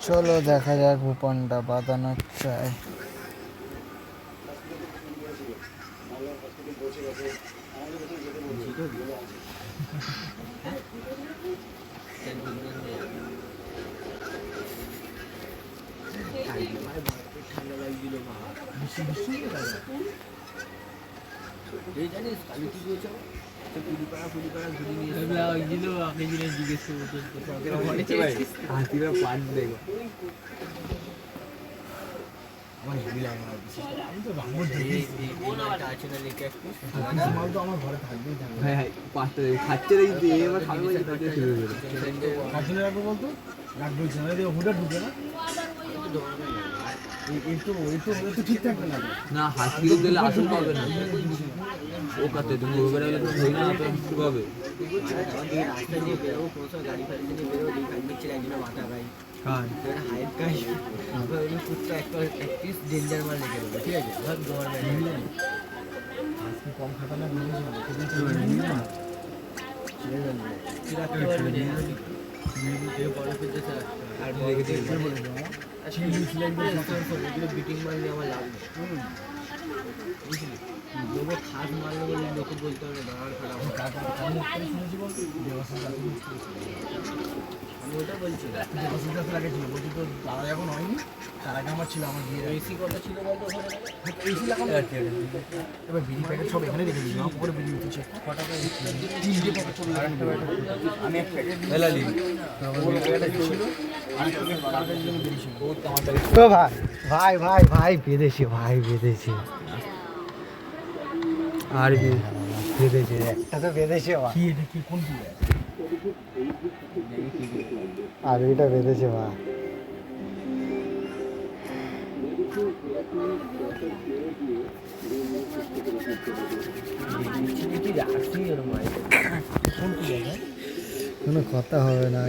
চলো দেখা যাক ভুপনটা বাঁধানো চাই। না হাতি দিলে আসল পাবে না ও কাতে তুমি ওবেরা গেলে তুমি ধরে না তো কি পাবে রাস্তা দিয়ে বেরো কোথাও গাড়ি ফাড়ি নিয়ে বেরো এই গাড়ি নিচ্ছে একজনের মাথা ভাই কার হাইট গাই ওই ফুটটা একটা পিস ডেঞ্জার মাল লেগে দেবে ঠিক আছে ধর গভর্নমেন্ট আজকে কম খাটালে মনে বিটিং মাল নিয়ে আমার লাভ নেই বুঝলি লোক খাস মারলে বলে লোক বলতে হবে দাঁড়ার খারাপ আমি ওটা বলছি বলছি তো দাদা যখন হয়নি তার আগে আমার ছিল আমার বিয়ে এসি কটা ছিল বলতো এসি লাগানো এবার বিড়ি প্যাকেট সব এখানে রেখে দিলাম উপরে বিড়ি উঠেছে কটা তিনটে প্যাকেট চলে আমি এক প্যাকেট ছিল তো ভাই ভাই ভাই ভাই বেঁধেছে ভাই বেঁধেছে আর বেঁধেছে একটা তো বেঁধেছে কি এটা কি কোন কি আর এটা বেঁধেছে ভাই কোনো কথা হবে না।